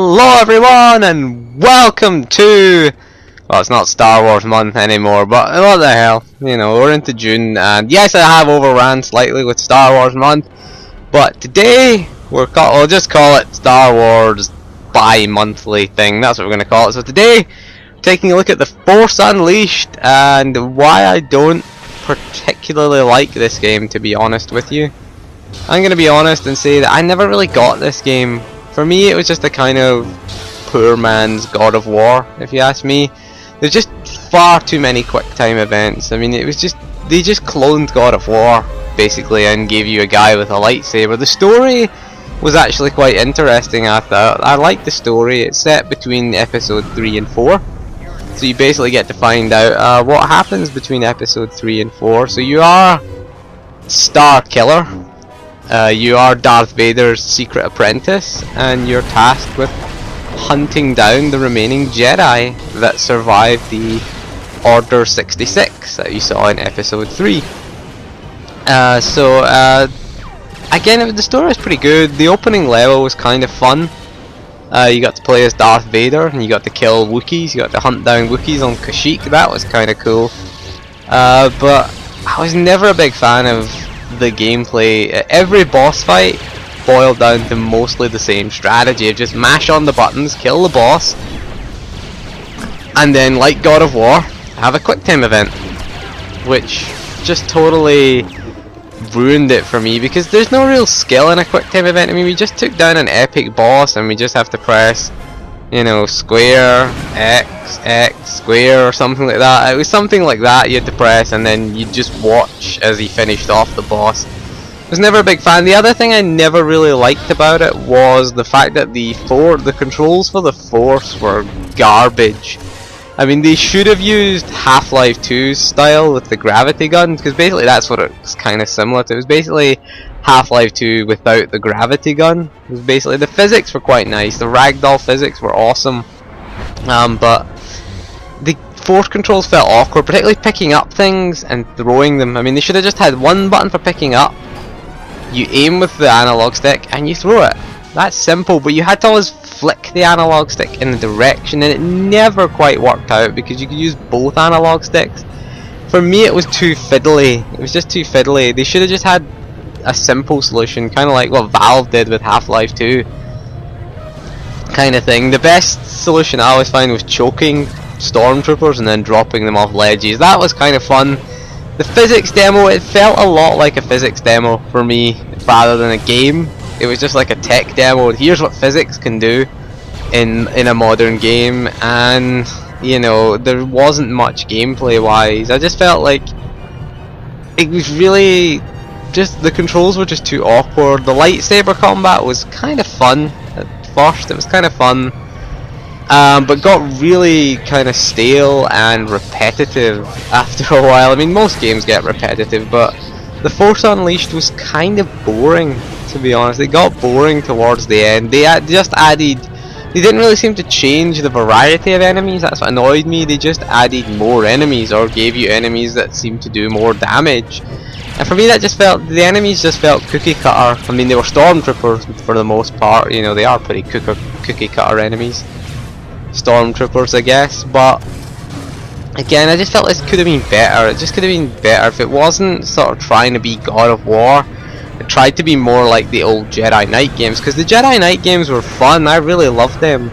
Hello everyone and welcome to, well, it's not Star Wars month anymore, but what the hell, you know, we're into June, and yes, I have overran slightly with Star Wars month, but today we'll just call it Star Wars bi-monthly thing. That's what we're going to call it. So today we're taking a look at The Force Unleashed and why I don't particularly like this game, to be honest with you. I'm going to be honest and say that I never really got this game. For me, it was just a kind of poor man's God of War, if you ask me. There's just far too many quick time events. I mean, it was just, they just cloned God of War, basically, and gave you a guy with a lightsaber. The story was actually quite interesting, I thought. I liked the story. It's set between episode 3 and 4. So you basically get to find out what happens between episode 3 and 4. So you are Star Killer. You are Darth Vader's secret apprentice, and you're tasked with hunting down the remaining Jedi that survived the Order 66 that you saw in episode 3. Again, the story was pretty good. The opening level was kind of fun. You got to play as Darth Vader, and you got to kill Wookiees. You got to hunt down Wookiees on Kashyyyk. That was kind of cool. But I was never a big fan of the gameplay. Every boss fight boiled down to mostly the same strategy. Just mash on the buttons, kill the boss, and then, like God of War, have a quick time event, which just totally ruined it for me, because there's no real skill in a quick time event. I mean, we just took down an epic boss and we just have to press, you know, square, X, square, or something like that. It was something like that you had to press, and then you just watch as he finished off the boss. I was never a big fan. The other thing I never really liked about it was the fact that the controls for the Force were garbage. I mean, they should have used Half-Life 2's style with the gravity gun, because basically that's what it's kind of similar to. It was basically Half-Life 2 without the gravity gun. It was basically, the physics were quite nice, the ragdoll physics were awesome, but the force controls felt awkward, particularly picking up things and throwing them. I mean, they should have just had one button for picking up. You aim with the analog stick and you throw it. That's simple, but you had to always flick the analog stick in the direction, and it never quite worked out because you could use both analog sticks. For me, it was too fiddly. It was just too fiddly. They should have just had a simple solution, kind of like what Valve did with Half-Life 2 kind of thing. The best solution I always find was choking stormtroopers and then dropping them off ledges. That was kind of fun. The physics demo, it felt a lot like a physics demo for me rather than a game. It was just like a tech demo. Here's what physics can do in a modern game, and you know, there wasn't much gameplay wise. I just felt like it was really just, the controls were just too awkward. The lightsaber combat was kind of fun at first. It was kind of fun, but got really kind of stale and repetitive after a while. I mean, most games get repetitive, but The Force Unleashed was kind of boring, to be honest. It got boring towards the end. They just added, they didn't really seem to change the variety of enemies. That's what annoyed me. They just added more enemies, or gave you enemies that seemed to do more damage. And for me, that just felt, the enemies just felt cookie cutter. I mean, they were stormtroopers for the most part. You know, they are pretty cookie cutter enemies. Stormtroopers, I guess, but again, I just felt this could have been better. It just could have been better if it wasn't sort of trying to be God of War. It tried to be more like the old Jedi Knight games, because the Jedi Knight games were fun. I really loved them,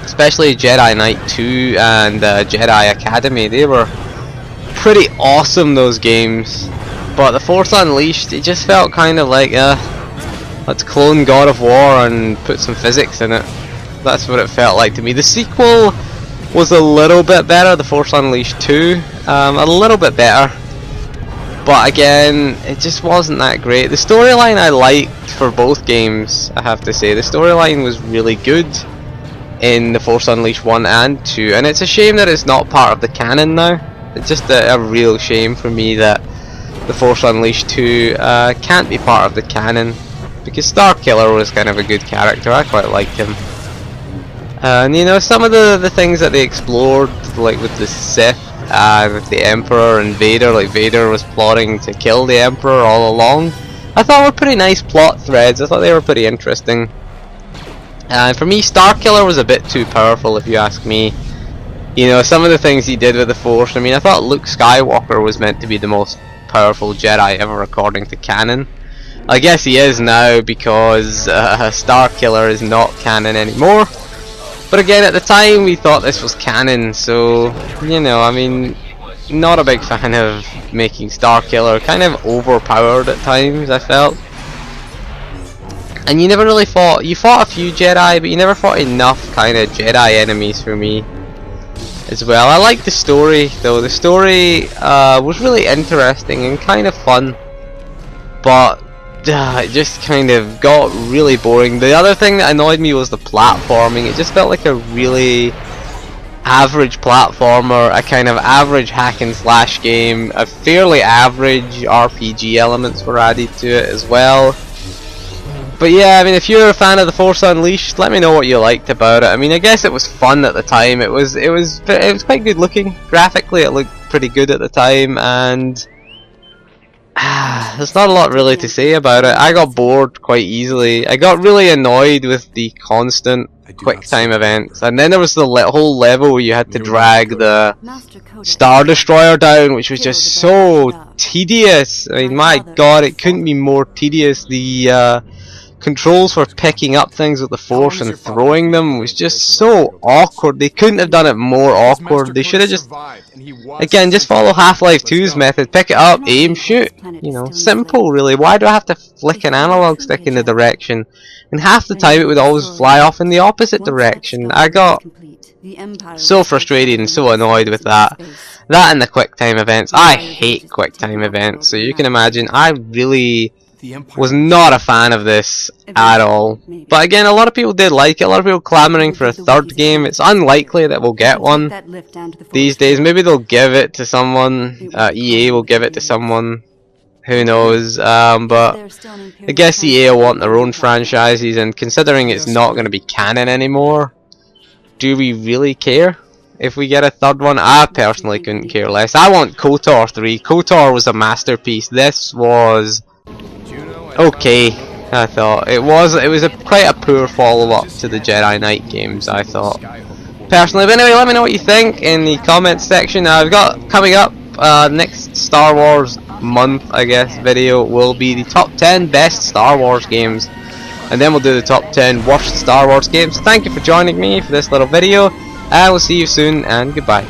especially Jedi Knight 2 and Jedi Academy. They were pretty awesome, those games. But The Force Unleashed, it just felt kind of like, let's clone God of War and put some physics in it. That's what it felt like to me. The sequel was a little bit better, The Force Unleashed 2, a little bit better, but again, it just wasn't that great. The storyline I liked for both games, I have to say. The storyline was really good in The Force Unleashed 1 and 2, and it's a shame that it's not part of the canon now. It's just a real shame for me that The Force Unleashed 2 can't be part of the canon, because Star Killer was kind of a good character. I quite liked him. And you know, some of the things that they explored, like with the Sith and with the Emperor and Vader, like Vader was plotting to kill the Emperor all along, I thought were pretty nice plot threads. I thought they were pretty interesting. And for me, Starkiller was a bit too powerful, if you ask me. You know, some of the things he did with the Force. I mean, I thought Luke Skywalker was meant to be the most powerful Jedi ever according to canon. I guess he is now because Starkiller is not canon anymore. But again, at the time we thought this was canon, so, you know, I mean, not a big fan of making Starkiller kind of overpowered at times, I felt. And you never really fought, you fought a few Jedi, but you never fought enough kind of Jedi enemies for me as well. I liked the story though. The story was really interesting and kind of fun, but it just kind of got really boring. The other thing that annoyed me was the platforming. It just felt like a really average platformer, a kind of average hack and slash game. A fairly average RPG elements were added to it as well. But yeah, I mean, if you're a fan of The Force Unleashed, let me know what you liked about it. I mean, I guess it was fun at the time. It was quite good looking. Graphically, it looked pretty good at the time, and there's not a lot really to say about it. I got bored quite easily. I got really annoyed with the constant quick time events, and then there was the whole level where you had to drag the Star Destroyer down, which was just so tedious. I mean, my god, it couldn't be more tedious. The controls for picking up things with the Force and throwing them was just so awkward. They couldn't have done it more awkward. They should have just, again, just follow Half-Life 2's method. Pick it up, aim, shoot. You know, simple really. Why do I have to flick an analog stick in the direction? And half the time it would always fly off in the opposite direction. I got so frustrated and so annoyed with that. That and the quick time events. I hate quick time events, so you can imagine I really was not a fan of this at all. But again, a lot of people did like it. A lot of people clamoring for a third game. It's unlikely that we'll get one these days. Maybe they'll give it to someone. EA will give it to someone. Who knows? But I guess EA will want their own franchises, and considering it's not going to be canon anymore, do we really care if we get a third one? I personally couldn't care less. I want KOTOR 3. KOTOR was a masterpiece. This was okay. I thought it was quite a poor follow-up to the Jedi Knight games, I thought personally. But anyway, let me know what you think in the comments section. I've got coming up next Star Wars month, I guess, video will be the top 10 best Star Wars games, and then we'll do the top 10 worst Star Wars games. Thank you for joining me for this little video. I will see you soon, and goodbye.